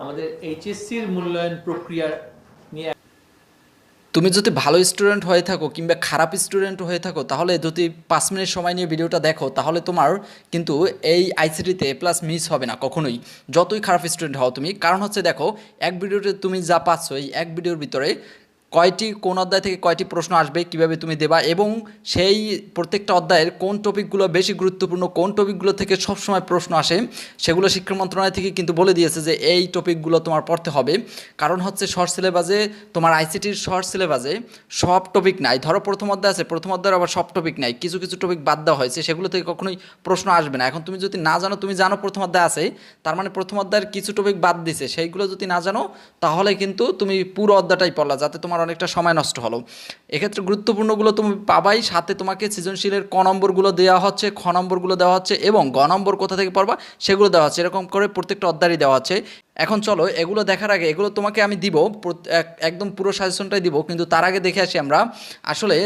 আমাদের এইচএসসির মূল্যায়ন প্রক্রিয়া নিয়ে। তুমি যদি ভালো স্টুডেন্ট হয়ে থাকো কিংবা খারাপ স্টুডেন্ট হয়ে থাকো, তাহলে যদি 5 মিনিট সময় নিয়ে ভিডিওটা দেখো, তাহলে তোমার কিন্তু এই আইসিটিতে প্লাস মিস হবে না কখনোই, যতই খারাপ স্টুডেন্ট হও তুমি। কারণ হচ্ছে দেখো, এক ভিডিওতে তুমি যা পাচ্ছ, এই এক ভিডিওর ভিতরে কয়টি কোন অধ্যায় থেকে কয়টি প্রশ্ন আসবে, কিভাবে তুমি দেবা, এবং সেই প্রত্যেকটা অধ্যায়ের কোন টপিকগুলো বেশি গুরুত্বপূর্ণ, কোন টপিকগুলো থেকে সবসময় প্রশ্ন আসে, সেগুলো শিক্ষা মন্ত্রণালয় থেকে কিন্তু বলে দিয়েছে যে এই টপিকগুলো তোমার পড়তে হবে। কারণ হচ্ছে শর্ট সিলেবাসে, তোমার আইসিটির শর্ট সিলেবাসে সব টপিক নাই। ধরো প্রথম অধ্যায় আছে, প্রথম অধ্যায়ের আবার সব টপিক নাই, কিছু কিছু টপিক বাদ দেওয়া হয়েছে, সেগুলো থেকে কখনোই প্রশ্ন আসবে না। এখন তুমি যদি না জানো, তুমি জানো প্রথম অধ্যায় আছে, তার মানে প্রথম অধ্যায়ের কিছু টপিক বাদ দিছে, সেইগুলো যদি না জানো, তাহলে কিন্তু তুমি পুরো অধ্যায়টাই পড়লা, যাতে তোমার অনেকটা সময় নষ্ট হলো। এক্ষেত্রে গুরুত্বপূর্ণগুলো তুমি পাবাই, সাথে তোমাকে সৃজনশীলের ক নম্বরগুলো দেওয়া হচ্ছে, খ নম্বরগুলো দেওয়া হচ্ছে, এবং গ নম্বর কোথা থেকে পড়বা সেগুলো দেওয়া হচ্ছে। এরকম করে প্রত্যেকটা অধ্যায়ই দেওয়া হচ্ছে। এখন চলো এগুলো দেখার আগে, এগুলো তোমাকে আমি দিব, একদম পুরো সাজেশনটাই দিব, কিন্তু তার আগে দেখে আসি আমরা আসলে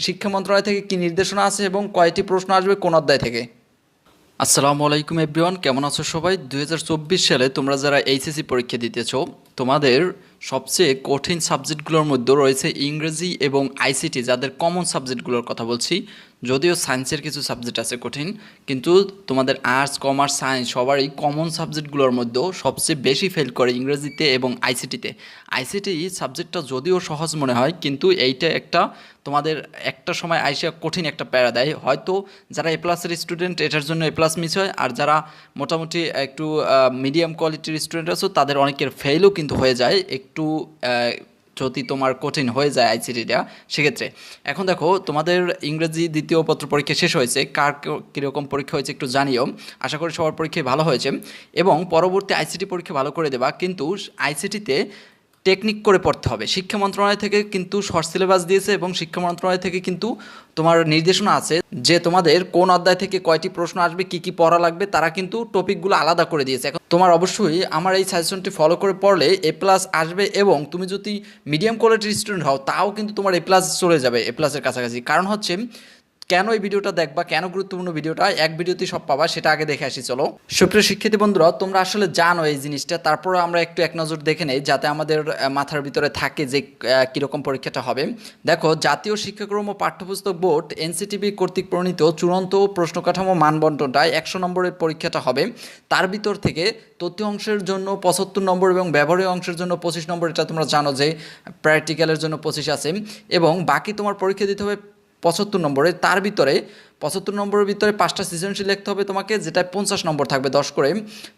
শিক্ষা মন্ত্রণালয় থেকে কী নির্দেশনা আছে এবং কয়টি প্রশ্ন আসবে কোন অধ্যায় থেকে। আসসালামু আলাইকুম এভরিওয়ান, কেমন আছো সবাই? 2024 সালে তোমরা যারা এইচএসসি পরীক্ষা দিতেছো, তোমাদের সবচেয়ে কঠিন সাবজেক্টগুলোর মধ্যে রয়েছে ইংরেজি এবং আইসিটি, যাদের কমন সাবজেক্টগুলোর কথা বলছি। যদিও সায়েন্সের কিছু সাবজেক্ট আছে কঠিন, কিন্তু তোমাদের আর্টস, কমার্স, সায়েন্স সবারই কমন সাবজেক্টগুলোর মধ্যেও সবচেয়ে বেশি ফেল করে ইংরেজিতে এবং আইসিটিতে। আইসিটি সাবজেক্টটা যদিও সহজ মনে হয়, কিন্তু এইটা একটা তোমাদের একটা সময় আইসা কঠিন একটা প্যারা দেয়। হয়তো যারা এ প্লাসের স্টুডেন্ট, এটার জন্য এ প্লাস মিস হয়, আর যারা মোটামুটি একটু মিডিয়াম কোয়ালিটির স্টুডেন্ট আছো, তাদের অনেকের ফেলও কিন্তু হয়ে যায় একটু যদি তোমার কঠিন হয়ে যায় আইসিটিটা সেক্ষেত্রে। এখন দেখো, তোমাদের ইংরেজি দ্বিতীয় পত্র পরীক্ষা শেষ হয়েছে, কার কীরকম পরীক্ষা হয়েছে একটু জানিও। আশা করি সবার পরীক্ষায় ভালো হয়েছে, এবং পরবর্তী আইসিটি পরীক্ষা ভালো করে দেবা। কিন্তু আইসিটিতে টেকনিক করে পড়তে হবে। শিক্ষা মন্ত্রণালয় থেকে কিন্তু শর্ট সিলেবাস দিয়েছে, এবং শিক্ষা মন্ত্রণালয় থেকে কিন্তু তোমার নির্দেশনা আছে যে তোমাদের কোন অধ্যায় থেকে কয়টি প্রশ্ন আসবে, কি কি পড়া লাগবে, তারা কিন্তু টপিকগুলো আলাদা করে দিয়েছে। এখন তোমার অবশ্যই আমার এই সাজেশনটি ফলো করে পড়লে এ প্লাস আসবে, এবং তুমি যদি মিডিয়াম কোয়ালিটির স্টুডেন্ট হও, তাও কিন্তু তোমার এ প্লাস চলে যাবে, এ প্লাসের কাছাকাছি। কারণ হচ্ছে কেন এই ভিডিওটা দেখবা, কেন গুরুত্বপূর্ণ ভিডিওটা, এক ভিডিওতেই সব পাবা, সেটা আগে দেখে আসি চলো। সুপ্রিয় শিক্ষার্থী বন্ধুরা, তোমরা আসলে জানো এই জিনিসটা, তারপরে আমরা একটু এক নজর দেখে নেই, যাতে আমাদের মাথার ভিতরে থাকে যে কীরকম পরীক্ষাটা হবে। দেখো, জাতীয় শিক্ষাক্রম ও পাঠ্যপুস্তক বোর্ড এনসিটিবি কর্তৃক প্রণীত চূড়ান্ত প্রশ্নকাঠামো মানবন্টনটায় 100 নম্বরের পরীক্ষাটা হবে। তার ভিতর থেকে তথ্য অংশের জন্য 75 নম্বর এবং ব্যবহারিক অংশের জন্য 25 নম্বর, এটা তোমরা জানো যে প্র্যাকটিক্যালের জন্য 25 আছে, এবং বাকি তোমার পরীক্ষা দিতে হবে 75 নম্বরে। তার ভিতরে 75 নম্বরের ভিতরে 5টা সৃজনশীল লিখতে হবে তোমাকে, যেটা 50 নম্বর থাকবে, 10 করে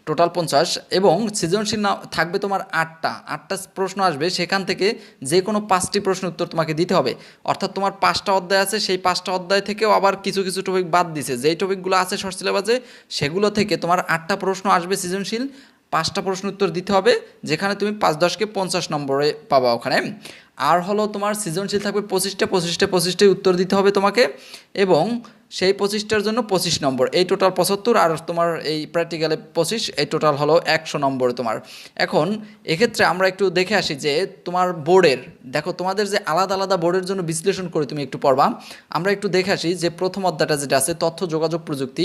টোটাল 50, এবং সৃজনশীল থাকবে তোমার 8টা প্রশ্ন আসবে, সেখান থেকে যে কোনো 5টি প্রশ্ন উত্তর তোমাকে দিতে হবে। অর্থাৎ তোমার 5টা অধ্যায় আছে, সেই 5টা অধ্যায় থেকেও আবার কিছু কিছু টপিক বাদ দিছে, যেই টপিকগুলো আছে শর্ট সিলেবাসে, সেগুলো থেকে তোমার 8টা প্রশ্ন আসবে সৃজনশীল, 5টা প্রশ্ন উত্তর দিতে হবে, যেখানে তুমি 5-10কে 50 নম্বরে পাবা ওখানে। আর হলো তোমার সৃজনশীল থাকবে 25টায় উত্তর দিতে হবে তোমাকে, এবং সেই 25টার জন্য 25 নম্বর, এই টোটাল 75, আর তোমার এই প্র্যাকটিক্যালে 25, এই টোটাল হলো 100 নম্বর তোমার। এখন এক্ষেত্রে আমরা একটু দেখে আসি যে তোমার বোর্ডের, দেখো তোমাদের যে আলাদা আলাদা বোর্ডের জন্য বিশ্লেষণ করে তুমি একটু পড়বা। আমরা একটু দেখে আসি যে প্রথম অধ্যায়টা যেটা আছে তথ্য যোগাযোগ প্রযুক্তি,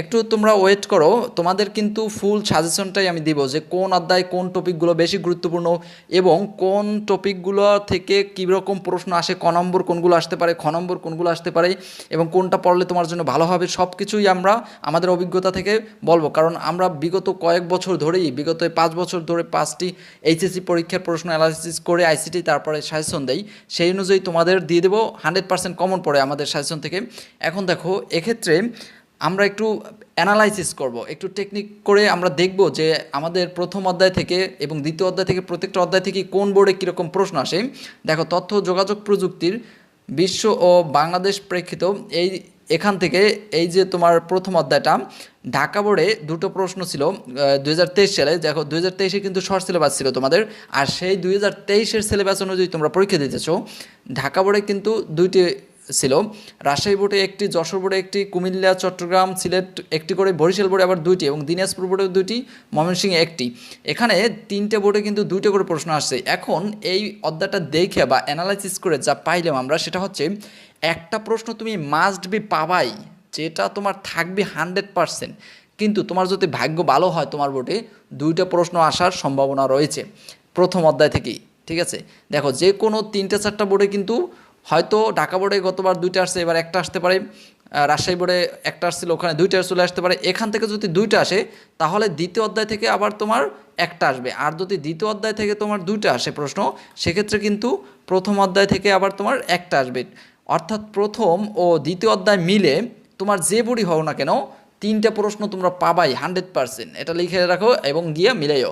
একটু তোমরা ওয়েট করো, তোমাদের কিন্তু ফুল সাজেশনটাই আমি দিব যে কোন অধ্যায় কোন টপিকগুলো বেশি গুরুত্বপূর্ণ, এবং কোন টপিকগুলো থেকে কীরকম প্রশ্ন আসে, ক নম্বর কোনগুলো আসতে পারে, খ নম্বর কোনগুলো আসতে পারে, এবং কোনটা পড়লে তোমার জন্য ভালো হবে, সব কিছুই আমরা আমাদের অভিজ্ঞতা থেকে বলবো। কারণ আমরা বিগত কয়েক বছর ধরেই, বিগত 5 বছর ধরে 5টি এইচএসসি পরীক্ষার প্রশ্ন অ্যানালাইসিস করে আইসিটি তারপরে সাজেশন দেই, সেই অনুযায়ী তোমাদের দিয়ে দেবো। 100% কমন পড়ে আমাদের সাজেশন থেকে। এখন দেখো, এক্ষেত্রে আমরা একটু অ্যানালাইসিস করব, একটু টেকনিক করে আমরা দেখব যে আমাদের প্রথম অধ্যায় থেকে এবং দ্বিতীয় অধ্যায় থেকে প্রত্যেকটা অধ্যায় থেকে কোন বোর্ডে কীরকম প্রশ্ন আসে। দেখো, তথ্য যোগাযোগ প্রযুক্তির বিশ্ব ও বাংলাদেশ প্রেক্ষিত, এখান থেকে এই যে তোমার প্রথম অধ্যায়টা, ঢাকা বোর্ডে 2টো প্রশ্ন ছিল 2023 সালে। দেখো, 2023-এ কিন্তু শর্ট সিলেবাস ছিল তোমাদের, আর সেই 2023-এর সিলেবাস অনুযায়ী তোমরা পরীক্ষা দিতেছো। ঢাকা বোর্ডে কিন্তু 2টি ছিল, রাজশাহী বোর্ডে 1টি, যশোর বোর্ডে 1টি, কুমিল্লা, চট্টগ্রাম, সিলেট 1টি করে, বরিশাল বোর্ডে আবার 2টি, এবং দিনাজপুর বোর্ডে 2টি, ময়মনসিংহে 1টি। এখানে 3টে বোর্ডে কিন্তু 2টো করে প্রশ্ন আসছে। এখন এই অধ্যায়টা দেখে বা অ্যানালাইসিস করে যা পাইলাম আমরা, সেটা হচ্ছে একটা প্রশ্ন তুমি মাস্ট বি পাবাই, যেটা তোমার থাকবে 100%, কিন্তু তোমার যদি ভাগ্য ভালো হয় তোমার বোর্ডে 2টা প্রশ্ন আসার সম্ভাবনা রয়েছে প্রথম অধ্যায় থেকেই। ঠিক আছে, দেখো যে কোনো 3-4টা বোর্ডে কিন্তু হয়তো ঢাকা বোর্ডে গতবার 2টা আসছে, এবার একটা আসতে পারে, রাজশাহী বোর্ডে একটা আসছিল, ওখানে 2টা চলে আসতে পারে। এখান থেকে যদি 2টা আসে তাহলে দ্বিতীয় অধ্যায় থেকে আবার তোমার একটা আসবে। আর যদি দ্বিতীয় অধ্যায় থেকে তোমার 2টা আসে প্রশ্ন, সেক্ষেত্রে কিন্তু প্রথম অধ্যায় থেকে আবার তোমার একটা আসবে। অর্থাৎ প্রথম ও দ্বিতীয় অধ্যায় মিলে তোমার যে বোর্ডই হও না কেন 3টা প্রশ্ন তোমরা পাবাই 100%। এটা লিখে রাখো এবং গিয়ে মিলাইও।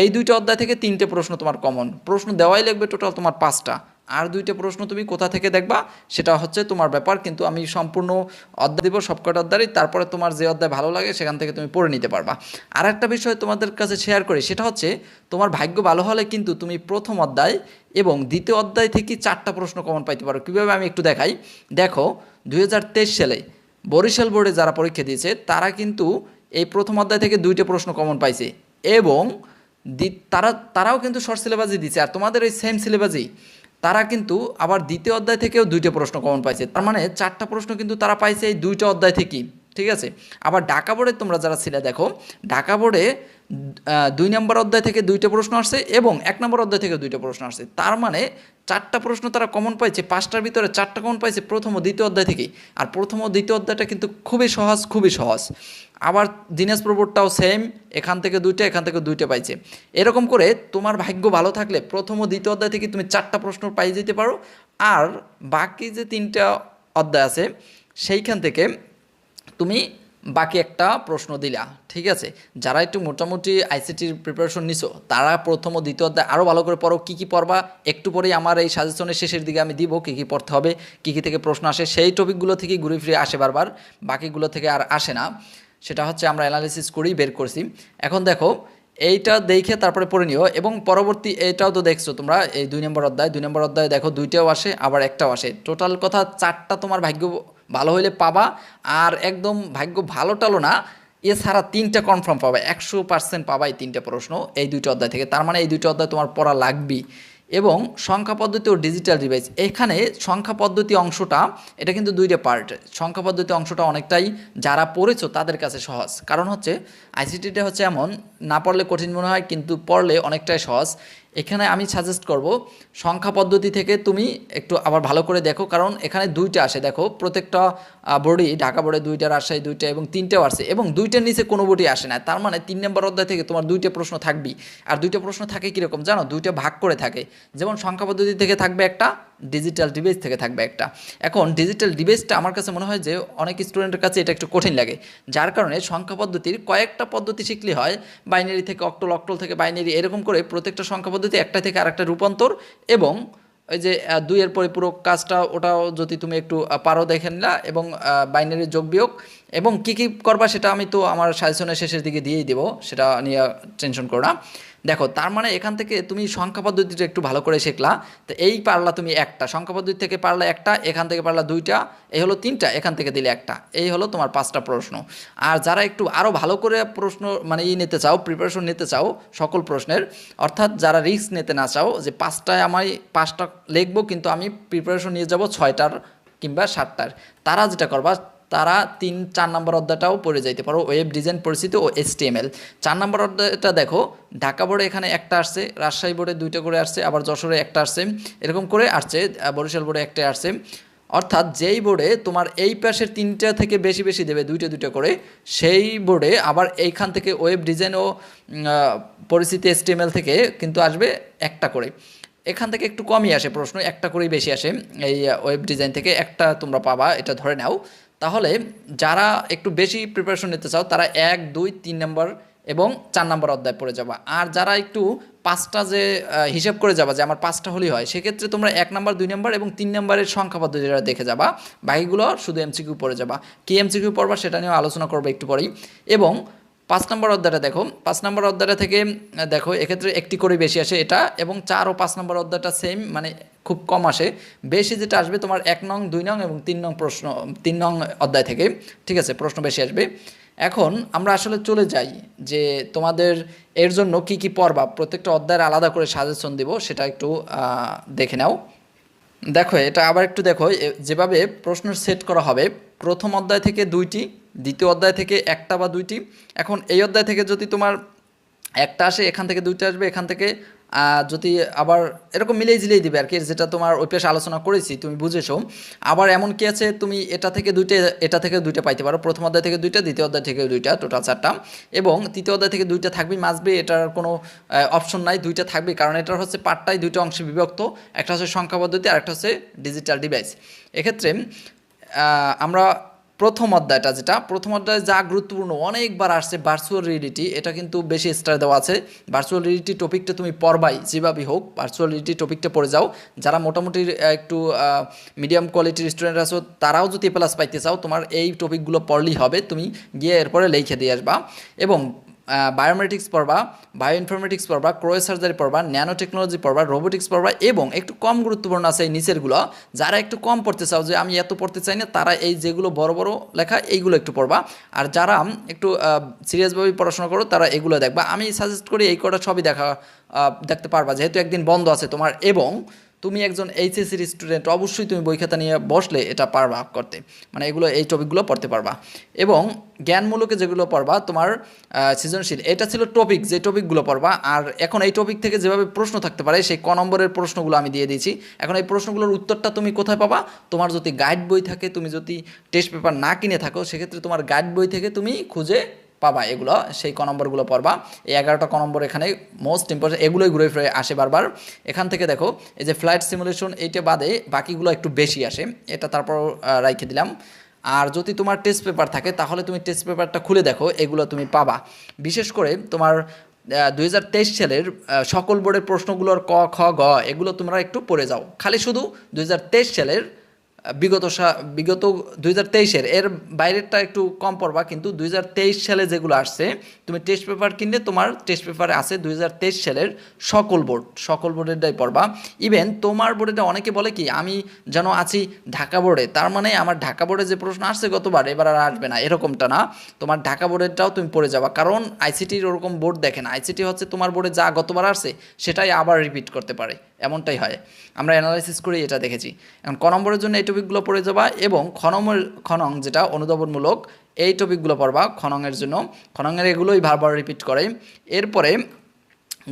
এই 2টা অধ্যায় থেকে 3টে প্রশ্ন তোমার কমন প্রশ্ন দেওয়াই লাগবে, টোটাল তোমার 5টা। আর 2টা প্রশ্ন তুমি কোথা থেকে দেখবা সেটা হচ্ছে তোমার ব্যাপার, কিন্তু আমি সম্পূর্ণ অধ্যায় দেবো সবকটা অধ্যায়ই, তারপরে তোমার যে অধ্যায় ভালো লাগে সেখান থেকে তুমি পড়ে নিতে পারবা। আর একটা বিষয় তোমাদের কাছে শেয়ার করি, সেটা হচ্ছে তোমার ভাগ্য ভালো হলে কিন্তু তুমি প্রথম অধ্যায় এবং দ্বিতীয় অধ্যায় থেকে 4টা প্রশ্ন কমন পাইতে পারো। কীভাবে আমি একটু দেখাই। দেখো 2023 সালে বরিশাল বোর্ডে যারা পরীক্ষা দিয়েছে তারা কিন্তু এই প্রথম অধ্যায় থেকে 2টা প্রশ্ন কমন পাইছে এবং তারাও কিন্তু শর্ট সিলেবাসই দিচ্ছে। আর তোমাদের এই সেম সিলেবাসই তারা কিন্তু আবার দ্বিতীয় অধ্যায় থেকেও 2টা প্রশ্ন কমন পাইছে। তার মানে 4টা প্রশ্ন কিন্তু তারা পাইছে এই 2টা অধ্যায় থেকেই। ঠিক আছে, আবার ঢাকা বোর্ডে তোমরা যারা ছিলে দেখো ঢাকা বোর্ডে 2 নম্বর অধ্যায় থেকে 2টা প্রশ্ন আসছে এবং 1 নম্বর অধ্যায় থেকে 2টা প্রশ্ন আসছে। তার মানে 4টা প্রশ্ন তারা কমন পাইছে, 5টার ভিতরে 4টা কমন পাইছে প্রথম ও দ্বিতীয় অধ্যায় থেকেই। আর প্রথম ও দ্বিতীয় অধ্যায়টা কিন্তু খুবই সহজ, খুবই সহজ। আবার দিনাজপুর বোর্ডটাও সেম, এখান থেকে 2টা এখান থেকে 2টা পাইছে। এরকম করে তোমার ভাগ্য ভালো থাকলে প্রথম ও দ্বিতীয় অধ্যায় থেকে তুমি 4টা প্রশ্ন পাই যেতে পারো। আর বাকি যে 3টা অধ্যায় আছে সেইখান থেকে তুমি বাকি একটা প্রশ্ন দিলা। ঠিক আছে, যারা একটু মোটামুটি আইসিটির প্রিপারেশন নিছো তারা প্রথম ও দ্বিতীয় অধ্যায় আরও ভালো করে পড়ো। কী কী পড়বা একটু পরেই আমার এই সাজেশনের শেষের দিকে আমি দিব, কী কী পড়তে হবে, কী কী থেকে প্রশ্ন আসে। সেই টপিকগুলো থেকেই ঘুরে ফিরে আসে বারবার, বাকিগুলো থেকে আর আসে না। সেটা হচ্ছে আমরা অ্যানালিসিস করেই বের করছি। এখন দেখো এইটা দেখে তারপরে পড়ে নিও এবং পরবর্তী এইটাও তো দেখছো তোমরা, এই 2 নম্বর অধ্যায় দেখো 2টাও আসে আবার একটাও আসে। টোটাল কথা 4টা তোমার ভাগ্য ভালো হইলে পাবা। আর একদম ভাগ্য ভালো টালো না, এছাড়া 3টা কনফার্ম পাবা, 100% পাবা এই 3টে প্রশ্ন এই 2টা অধ্যায় থেকে। তার মানে এই 2টা অধ্যায় তোমার পড়া লাগবেই। এবং সংখ্যা পদ্ধতি ও ডিজিটাল ডিভাইস, এখানে সংখ্যা পদ্ধতি অংশটা এটা কিন্তু 2টা পার্ট। সংখ্যা পদ্ধতি অংশটা অনেকটাই যারা পড়েছো তাদের কাছে সহজ, কারণ হচ্ছে আইসিটিটা হচ্ছে এমন না পড়লে কঠিন মনে হয় কিন্তু পড়লে অনেকটাই সহজ। এখানে আমি সাজেস্ট করব সংখ্যা পদ্ধতি থেকে তুমি একটু আবার ভালো করে দেখো, কারণ এখানে 2টা আসে। দেখো প্রত্যেকটা বোর্ডই ঢাকা বোর্ডে 2টা, রাজশাহী 2টা এবং 3টাও আসে এবং 2টার নিচে কোনো বোর্ডই আসে না। তার মানে 3 নম্বর অধ্যায় থেকে তোমার 2টা প্রশ্ন থাকবেই। আর 2টা প্রশ্ন থাকে কীরকম জানো, 2টা ভাগ করে থাকে। যেমন সংখ্যা পদ্ধতি থেকে থাকবে একটা, ডিজিটাল ডিভাইস থেকে থাকবে একটা। এখন ডিজিটাল ডিভাইসটা আমার কাছে মনে হয় যে অনেক স্টুডেন্টের কাছে এটা একটু কঠিন লাগে, যার কারণে সংখ্যা পদ্ধতির কয়েকটা পদ্ধতি শিখলে হয়। বাইনারি থেকে অক্টল, অক্টল থেকে বাইনারি, এরকম করে প্রত্যেকটা সংখ্যা পদ্ধতি একটা থেকে আরেকটা রূপান্তর এবং ওই যে 2-এর পরিপূরক কাজটা ওটাও যদি তুমি একটু পারো দেখে নিলা এবং বাইনারি যোগ বিয়োগ এবং কী কী করবা সেটা আমি তো আমার সাজেশনের শেষের দিকে দিয়েই দেবো, সেটা নিয়ে টেনশন করো না। দেখো তার মানে এখান থেকে তুমি সংখ্যা পদ্ধতিটা একটু ভালো করে শিখলা। তো এই পারলা তুমি একটা সংখ্যা পদ্ধতি থেকে পারলা একটা, এখান থেকে পারলা 2টা, এই হলো 3টা, এখান থেকে দিলে একটা, এই হলো তোমার 5টা প্রশ্ন। আর যারা একটু আরও ভালো করে প্রশ্ন মানে নিতে চাও, প্রিপারেশন নিতে চাও সকল প্রশ্নের, অর্থাৎ যারা রিস্ক নিতে না চাও যে 5টায় আমি 5টা লিখবো কিন্তু আমি প্রিপারেশন নিয়ে যাব 6টার কিংবা 7টার, তারা যেটা করবা তারা 3-4 নম্বর অধ্যায়টাও পড়ে যাইতে পারো, ওয়েব ডিজাইন পরিচিতি ও HTML। 4 নম্বর অধ্যায়টা দেখো ঢাকা বোর্ডে এখানে একটা আসছে, রাজশাহী বোর্ডে 2টা করে আসছে, আবার যশোরে একটা আসছে, এরকম করে আসছে, বরিশাল বোর্ডে একটা আসছে। অর্থাৎ যেই বোর্ডে তোমার এই পাশের 3টা থেকে বেশি বেশি দেবে 2টা করে, সেই বোর্ডে আবার এইখান থেকে ওয়েব ডিজাইন ও পরিচিতি HTML থেকে কিন্তু আসবে একটা করে। এখান থেকে একটু কমই আসে প্রশ্ন, একটা করেই বেশি আসে। এই ওয়েব ডিজাইন থেকে একটা তোমরা পাবা, এটা ধরে নাও। তাহলে যারা একটু বেশি প্রিপারেশন নিতে চাও তারা 1, 2, 3 নম্বর এবং 4 নম্বর অধ্যায় পড়ে যাবা। আর যারা একটু 5টা যে হিসাব করে যাবা যে আমার 5টা হলেই হয়, সেক্ষেত্রে তোমরা 1 নম্বর, 2 নম্বর এবং 3 নম্বরের সংখ্যা পদ্ধতিটা দেখে যাবা, বাকিগুলো শুধু MCQ পড়ে যাবা। কি MCQ পড়বা সেটা নিয়েও আলোচনা করবো একটু পরেই। এবং 5 নম্বর অধ্যায়টা দেখো, 5 নম্বর অধ্যায়টা থেকে দেখো এক্ষেত্রে একটি করে বেশি আসে এটা, এবং 4 ও 5 নম্বর অধ্যায়টা সেম, মানে খুব কম আসে। বেশি যেটা আসবে তোমার 1 নং, 2 নং এবং 3 নং প্রশ্ন, 3 নং অধ্যায় থেকে। ঠিক আছে, প্রশ্ন বেশি আসবে। এখন আমরা আসলে চলে যাই যে তোমাদের এর জন্য কি কি পড়বা, প্রত্যেকটা অধ্যায়ের আলাদা করে সাজেশন দিব, সেটা একটু দেখে নাও। দেখো এটা আবার একটু দেখো, যেভাবে প্রশ্ন সেট করা হবে প্রথম অধ্যায় থেকে 2টি, দ্বিতীয় অধ্যায় থেকে 1টা বা 2টি। এখন এই অধ্যায় থেকে যদি তোমার 1টা আসে, এখান থেকে 2টা আসবে, এখান থেকে যদি আবার এরকম মিলেই ঝিলেই দিবে আর কি, যেটা তোমার ওই পেশে আলোচনা করেছি তুমি বুঝেছো। আবার এমন কি আছে, তুমি এটা থেকে 2টে, এটা থেকে 2টে পাইতে পারো। প্রথম অধ্যায় থেকে 2টা, দ্বিতীয় অধ্যায় থেকে 2টা, টোটাল 4টা। এবং তৃতীয় অধ্যায় থেকে 2টা থাকবেই, মাসবে, এটার কোনো অপশন নাই, 2টা থাকবেই, কারণ এটার হচ্ছে পার্টটাই 2টা অংশে বিভক্ত। একটা হচ্ছে সংখ্যা পদ্ধতি আর একটা হচ্ছে ডিজিটাল ডিভাইস। এক্ষেত্রে আমরা প্রথম অধ্যায়টা, যেটা প্রথম অধ্যায় যা গুরুত্বপূর্ণ, অনেকবার আসছে ভার্চুয়াল রিয়েলিটি, এটা কিন্তু বেশি স্টার দেওয়া আছে। ভার্চুয়াল রিয়েলিটি টপিকটা তুমি পড়বাই, যেভাবেই হোক ভার্চুয়াল রিয়েলিটি টপিকটা পড়ে যাও। যারা মোটামুটি একটু মিডিয়াম কোয়ালিটির স্টুডেন্ট আছো, তারাও যদি প্লাস পাইতে চাও, তোমার এই টপিকগুলো পড়লেই হবে। তুমি গিয়ে এরপরে লিখে দিয়ে আসবা। এবং বায়োমেট্রিক্স পড়বা, বায়ো ইনফরমেটিক্স পড়বা, ক্রয় সার্জারি পড়বা, ন্যানো টেকনোলজি পড়বা, রোবোটিক্স পড়বা। এবং একটু কম গুরুত্বপূর্ণ আছে এই নিচেরগুলো, যারা একটু কম পড়তে চাও, যে আমি এত পড়তে চাই না, তারা এই যেগুলো বড় বড় লেখা এইগুলো একটু পড়বা। আর যারা একটু সিরিয়াসভাবে পড়াশোনা করো, তারা এগুলো দেখবা। আমি সাজেস্ট করি এই কটা সবই দেখতে পারবা, যেহেতু একদিন বন্ধ আছে তোমার। এবং তুমি একজন এইচএসসির স্টুডেন্ট, অবশ্যই তুমি বই খাতা নিয়ে বসলে এটা পারবা করতে, মানে এগুলো, এই টপিকগুলো পড়তে পারবা। এবং জ্ঞানমূলকে যেগুলো পড়বা, তোমার সৃজনশীল, এটা ছিল টপিক, যে টপিকগুলো পড়বা। আর এখন এই টপিক থেকে যেভাবে প্রশ্ন থাকতে পারে, সেই ক নম্বরের প্রশ্নগুলো আমি দিয়ে দিয়েছি। এখন এই প্রশ্নগুলোর উত্তরটা তুমি কোথায় পাবা? তোমার যদি গাইড বই থাকে, তুমি যদি টেস্ট পেপার না কিনে থাকো, সেক্ষেত্রে তোমার গাইড বই থেকে তুমি খুঁজে পাবা এগুলো, সেই ক নম্বরগুলো পড়বা। এই 11টা ক নম্বর এখানে মোস্ট ইম্পর্টেন্ট, এগুলোই ঘুরে ফিরে আসে বারবার। এখান থেকে দেখো, এই যে ফ্লাইট সিমুলেশন, এইটা বাদে বাকিগুলো একটু বেশি আসে, এটা তারপর রাইখে দিলাম। আর যদি তোমার টেস্ট পেপার থাকে, তাহলে তুমি টেস্ট পেপারটা খুলে দেখো, এগুলো তুমি পাবা। বিশেষ করে তোমার 2023 সালের সকল বোর্ডের প্রশ্নগুলোর ক, খ, গ, এগুলো তোমরা একটু পড়ে যাও। খালি শুধু 2023 সালের বিগত 2023-এর, এর বাইরেরটা একটু কম পড়বা, কিন্তু 2023 সালে যেগুলো আসছে, তুমি টেস্ট পেপার কিনলে তোমার টেস্ট পেপারে আছে 2023 সালের সকল বোর্ডেরটাই পড়বা। ইভেন তোমার বোর্ডেটা অনেকে বলে কি, আমি যেন আছি ঢাকা বোর্ডে, তার মানে আমার ঢাকা বোর্ডে যে প্রশ্ন আসছে গতবার, এবার আর আসবে না, এরকমটা না। তোমার ঢাকা বোর্ডেরটাও তুমি পড়ে যাবা, কারণ আইসিটির ওরকম বোর্ড দেখে না। আইসিটি হচ্ছে তোমার বোর্ডে যা গতবার আসছে সেটাই আবার রিপিট করতে পারে, এমনটাই হয়। আমরা অ্যানালাইসিস করে এটা দেখেছি। এখন ক নম্বরের জন্য এই টপিকগুলো পড়ে যাবা। এবং খনং যেটা অনুধাবনমূলক, এই টপিকগুলো পড়বা খনংয়ের জন্য। খনংয়ের এগুলোই বারবার রিপিট করে। এরপরে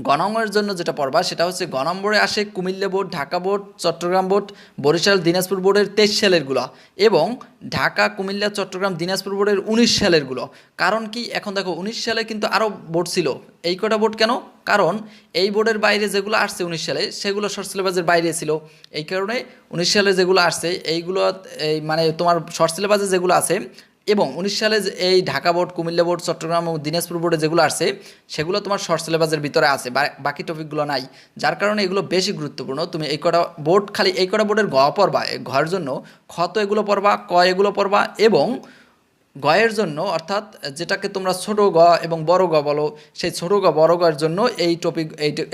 গণমের জন্য যেটা পড়বা, সেটা হচ্ছে গ নম্বরে আসে Comilla board, Dhaka board, Chittagong board, Barisal, Dinajpur বোর্ডের 23 সালেরগুলো, এবং ঢাকা, কুমিল্লা, চট্টগ্রাম, দিনাজপুর বোর্ডের 19 সালেরগুলো। কারণ কি, এখন দেখো 19 সালে কিন্তু আরও বোর্ড ছিল, এই কটা বোর্ড কেন? কারণ এই বোর্ডের বাইরে যেগুলো আসছে 19 সালে, সেগুলো শর্ট সিলেবাসের বাইরে ছিল। এই কারণে 19 সালে যেগুলো আসছে, এইগুলো এই মানে তোমার শর্ট সিলেবাসে যেগুলো আছে, এবং 19 সালে এই ঢাকা বোর্ড, কুমিল্লা বোর্ড, চট্টগ্রাম ও দিনাজপুর বোর্ডে যেগুলো আসছে, সেগুলো তোমার শর্ট সিলেবাসের ভিতরে আছে, বাকি টপিকগুলো নাই। যার কারণে এগুলো বেশি গুরুত্বপূর্ণ। তুমি এই কটা বোর্ড, খালি এই কটা বোর্ডের গ পড়বা, ঘর জন্য খ তো এগুলো পড়বা, ক এগুলো পড়বা, এবং গয়ের জন্য, অর্থাৎ যেটাকে তোমরা ছোট গ এবং বড় গ বলো, সেই ছোট গ বড় গয়ের জন্য এই টপিক,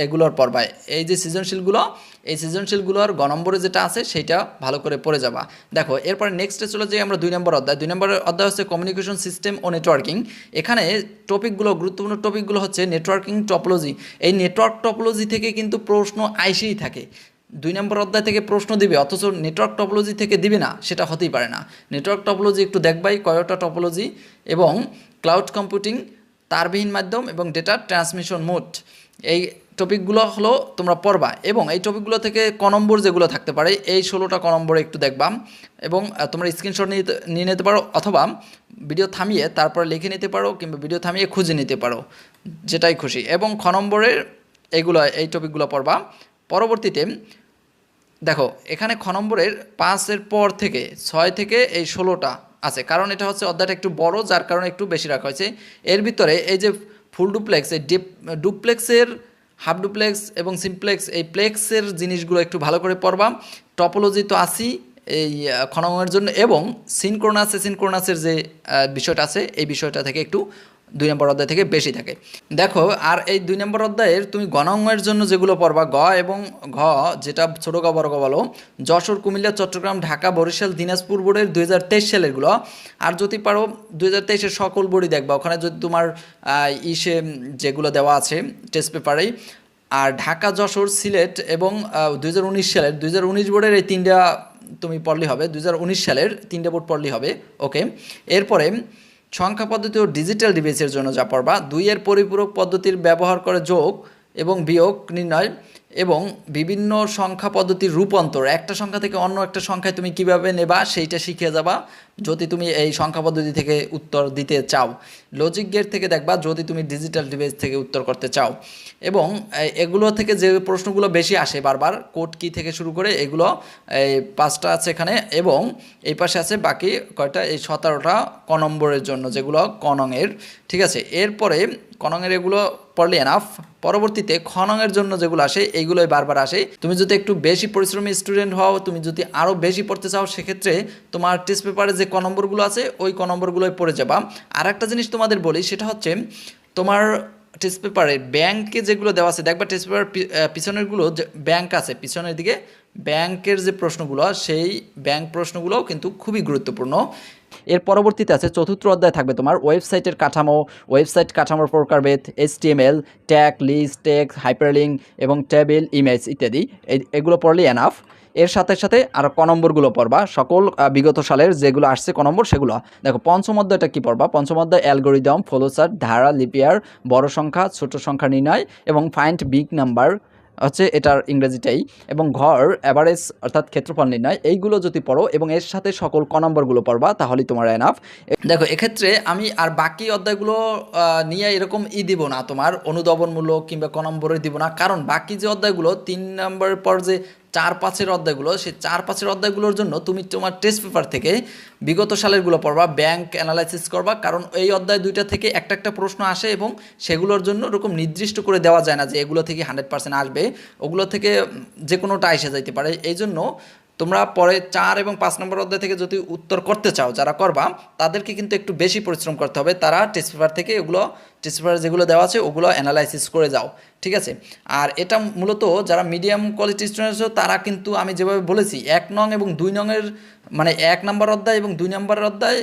এগুলোর পড়বা। এই যে সৃজনশীলগুলো, এই সৃজনশীলগুলোর গ নম্বরে যেটা আছে সেইটা ভালো করে পড়ে যাবা। দেখো, এরপরে নেক্সটে চলে যাই আমরা 2 নম্বর অধ্যায়। 2 নম্বরের অধ্যায় হচ্ছে কমিউনিকেশন সিস্টেম ও নেটওয়ার্কিং। এখানে টপিকগুলো, গুরুত্বপূর্ণ টপিকগুলো হচ্ছে নেটওয়ার্কিং টপোলজি। এই নেটওয়ার্ক টপোলজি থেকে কিন্তু প্রশ্ন আইসেই থাকে। 2 নম্বর অধ্যায় থেকে প্রশ্ন দিবে, অথচ নেটওয়ার্ক টপোলজি থেকে দিবে না, সেটা হতেই পারে না। নেটওয়ার্ক টপোলজি একটু দেখবাই, কয়টা টপোলজি, এবং ক্লাউড কম্পিউটিং, তারবিহীন মাধ্যম, এবং ডেটা ট্রান্সমিশন মোড, এই টপিকগুলো হলো তোমরা পড়বা। এবং এই টপিকগুলো থেকে ক নম্বর যেগুলো থাকতে পারে, এই 16টা ক নম্বরে একটু দেখবা। এবং তোমরা স্ক্রিনশট নিয়ে নিতে পারো, অথবা ভিডিও থামিয়ে তারপরে লিখে নিতে পারো, কিংবা ভিডিও থামিয়ে খুঁজে নিতে পারো, যেটাই খুশি। এবং খ নম্বরের এই টপিকগুলো পড়বা। পরবর্তীতে দেখো, এখানে খ নম্বরের 5-এর পর থেকে 6 থেকে এই 16টা আছে, কারণ এটা হচ্ছে অধ্যায়টা একটু বড়, যার কারণে একটু বেশি রাখা হয়েছে। এর ভিতরে এই যে ফুল ডুপ্লেক্স, এই ডুপ্লেক্সের, হাফ ডুপ্লেক্স এবং সিমপ্লেক্স, এই প্লেক্সের জিনিসগুলো একটু ভালো করে পড়বা। টপোলজি তো আসি এই খননের জন্য, এবং সিনক্রোনাসের যে বিষয়টা আছে, এই বিষয়টা থেকে একটু 2 নম্বর অধ্যায় থেকে বেশি থাকে। দেখো, আর এই 2 নম্বর অধ্যায়ের তুমি গণমের জন্য যেগুলো পড়বা, গ এবং ঘ, যেটা ছোট গ বড় গ বলো, যশোর, কুমিল্লা, চট্টগ্রাম, ঢাকা, বরিশাল, দিনাজপুর বোর্ডের 2023 সালেরগুলো। আর যদি পারো 2023-এর সকল বোর্ডই দেখবা, ওখানে যদি তোমার যেগুলো দেওয়া আছে টেস্ট পেপারেই। আর ঢাকা, যশোর, সিলেট এবং 2019 বোর্ডের এই 3টা তুমি পড়লেই হবে, 2019 সালের 3টে বোর্ড পড়লেই হবে। ওকে, এরপরে সংখ্যা পদ্ধতি ও ডিজিটাল ডিভাইসের জন্য যা পড়বা, 2 এর পরিপূরক পদ্ধতির ব্যবহার করে যোগ এবং বিয়োগ নির্ণয় এবং বিভিন্ন সংখ্যা পদ্ধতির রূপান্তর, একটা সংখ্যা থেকে অন্য একটা সংখ্যায় তুমি কিভাবে নেবা সেইটা শিখে যাবা যদি তুমি এই সংখ্যা পদ্ধতি থেকে উত্তর দিতে চাও। লজিক গেট থেকে দেখবা যদি তুমি ডিজিটাল ডিভাইস থেকে উত্তর করতে চাও। এবং এগুলো থেকে যে প্রশ্নগুলো বেশি আসে বারবার, কোড কি থেকে শুরু করে এগুলো এই 5টা আছে এখানে, এবং এই পাশে আছে বাকি কয়টা, এই 17টা ক নম্বরের জন্য, যেগুলো কনংয়ের। ঠিক আছে, এরপরে কনংয়ের এগুলো পড়লে এনাফ। পরবর্তীতে খনংয়ের জন্য যেগুলো আসে এইগুলোই বারবার আসে। তুমি যদি একটু বেশি পরিশ্রমী স্টুডেন্ট হও, তুমি যদি আরও বেশি পড়তে চাও, সেক্ষেত্রে তোমার টেস্ট পেপারে যে ক নম্বরগুলো আছে ওই ক নম্বরগুলোই পড়ে যাবা। আর একটা জিনিস তোমাদের বলি, সেটা হচ্ছে তোমার টেস্ট পেপারে ব্যাংকে যেগুলো দেওয়া আছে, দেখবা টেস্ট পেপার পিছনেরগুলো ব্যাংক আছে পিছনের দিকে, ব্যাংকের যে প্রশ্নগুলো সেই ব্যাংক প্রশ্নগুলোও কিন্তু খুবই গুরুত্বপূর্ণ। এর পরবর্তীতে আছে 4র্থ অধ্যায় থাকবে তোমার ওয়েবসাইটের কাঠামো, ওয়েবসাইট কাঠামোর প্রকারভেদ, HTML, tag, list, text, hyperlink এবং টেবিল, ইমেজ ইত্যাদি। এগুলো পড়লে এনাফ। এর সাথে সাথে আর ক নম্বরগুলো পড়বা, সকল বিগত সালের যেগুলো আসছে ক নম্বর সেগুলো। দেখো পঞ্চম অধ্যায়টা কী পড়বা, পঞ্চম অধ্যায় অ্যালগোরিদম, ফ্লোচার্ট, ধারা, লিপিয়ার, বড় সংখ্যা, ছোট সংখ্যা নির্ণয় এবং ফাইন্ড বিগ নাম্বার হচ্ছে এটার ইংরেজিটাই, এবং ঘর অ্যাভারেজ অর্থাৎ ক্ষেত্রফল নির্ণয়। এইগুলো যদি পড়ো এবং এর সাথে সকল ক নম্বরগুলো পড়বা তাহলেই তোমার এনাফ। দেখো এক্ষেত্রে আমি আর বাকি অধ্যায়গুলো নিয়ে এরকম দিব না, তোমার অনুধাবনমূলক কিংবা ক নম্বরে দিব না, কারণ বাকি যে অধ্যায়গুলো 3 নম্বরের পর যে 4-5 অধ্যায়গুলো, সেই 4-5 অধ্যায়গুলোর জন্য তুমি তোমার টেস্ট পেপার থেকে বিগত সালেরগুলো পড়বা, ব্যাংক অ্যানালাইসিস করবা, কারণ এই অধ্যায় 2টা থেকে একটা একটা প্রশ্ন আসে এবং সেগুলোর জন্য এরকম নির্দিষ্ট করে দেওয়া যায় না যে এগুলো থেকে 100% আসবে, ওগুলো থেকে যে কোনোটা এসে যাইতে পারে। এই জন্য তোমরা পরে 4 এবং 5 নম্বর অধ্যায় থেকে যদি উত্তর করতে চাও, যারা করবা তাদেরকে কিন্তু একটু বেশি পরিশ্রম করতে হবে, তারা টেস্ট পেপার থেকে ওগুলো টেস্ট পেপারে যেগুলো দেওয়া আছে ওগুলো অ্যানালাইসিস করে যাও। ঠিক আছে, আর এটা মূলত যারা মিডিয়াম কোয়ালিটি স্টুডেন্ট আছে তারা কিন্তু আমি যেভাবে বলেছি 1 নং এবং 2 নংয়ের মানে 1 নম্বর অধ্যায় এবং 2 নম্বরের অধ্যায়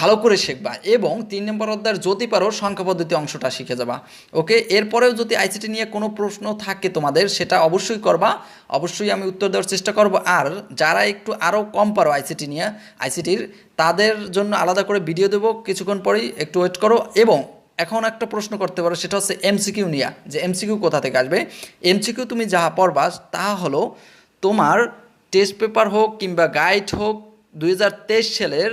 ভালো করে শিখবা, এবং 3 নম্বর অধ্যায়ের যদি পারো সংখ্যা পদ্ধতি অংশটা শিখে যাবা। ওকে, এরপরেও যদি আইসিটি নিয়ে কোনো প্রশ্ন থাকে তোমাদের, সেটা অবশ্যই করবা, অবশ্যই আমি উত্তর দেওয়ার চেষ্টা করব। আর যারা একটু আরও কম পারো আইসিটি নিয়ে, আইসিটির তাদের জন্য আলাদা করে ভিডিও দেবো কিছুক্ষণ পরেই, একটু ওয়েট করো। এবং এখন একটা প্রশ্ন করতে পারো, সেটা হচ্ছে এমসিকিউ নিয়ে, যে এমসিকিউ কোথা থেকে আসবে। এমসিকিউ তুমি যাহা পড়বা তা হলো তোমার টেস্ট পেপার হোক কিংবা গাইড হোক, 2023 সালের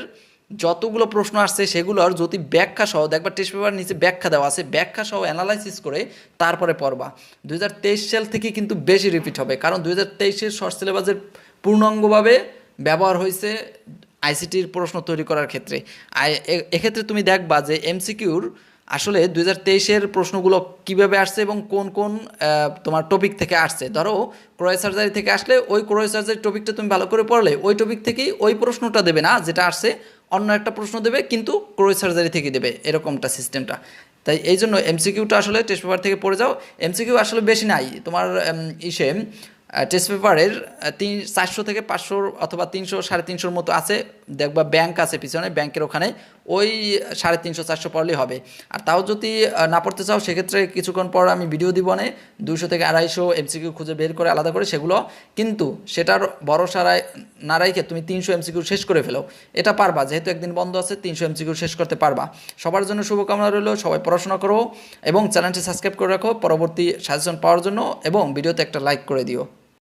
যতগুলো প্রশ্ন আসছে সেগুলোর যদি ব্যাখ্যা সহ, দেখবা টেস্ট পেপার নিচে ব্যাখ্যা দেওয়া আছে, ব্যাখ্যা সহ অ্যানালাইসিস করে তারপরে পড়বা। 2023 সাল থেকে কিন্তু বেশি রিপিট হবে, কারণ 2023-এর শর্ট সিলেবাসের পূর্ণাঙ্গভাবে ব্যবহার হয়েছে আইসিটির প্রশ্ন তৈরি করার ক্ষেত্রে। এক্ষেত্রে তুমি দেখবা যে এমসিকিউর আসলে 2023-এর প্রশ্নগুলো কিভাবে আসছে এবং কোন কোন তোমার টপিক থেকে আসছে। ধরো ক্রয় সার্জারি থেকে আসলে ওই ক্রয় সার্জারি টপিকটা তুমি ভালো করে পড়লে ওই টপিক থেকেই ওই প্রশ্নটা দেবে না যেটা আসছে, অন্য একটা প্রশ্ন দেবে কিন্তু ক্রয় সার্জারি থেকে দেবে, এরকমটা সিস্টেমটা। তাই এই জন্য এমসিকিউটা আসলে টেস্ট পেপার থেকে পড়ে যাও। এমসিকিউ আসলে বেশি নাই তোমার টেস্ট পেপারের 400 থেকে 500 অথবা 300 350 মতো আছে। দেখবা ব্যাংক আছে পিছনে, ব্যাংকের ওখানে ওই 350 400 পড়লেই হবে। আর তাও যদি না পড়তে চাও সেক্ষেত্রে কিছুক্ষণ পর আমি ভিডিও দিব, 200 থেকে 250 এমসিকিউ খুঁজে বের করে আলাদা করে সেগুলো, কিন্তু সেটার ভরসা না রাখে তুমি 300 এমসিকিউ শেষ করে ফেলো, এটা পারবা, যেহেতু একদিন বন্ধ আছে 300 এমসিকিউ শেষ করতে পারবা। সবার জন্য শুভকামনা রইল, সবাই পড়াশোনা করো এবং চ্যানেলটি সাবস্ক্রাইব করে রাখো পরবর্তী সাজেশন পাওয়ার জন্য, এবং ভিডিওতে একটা লাইক করে দিও।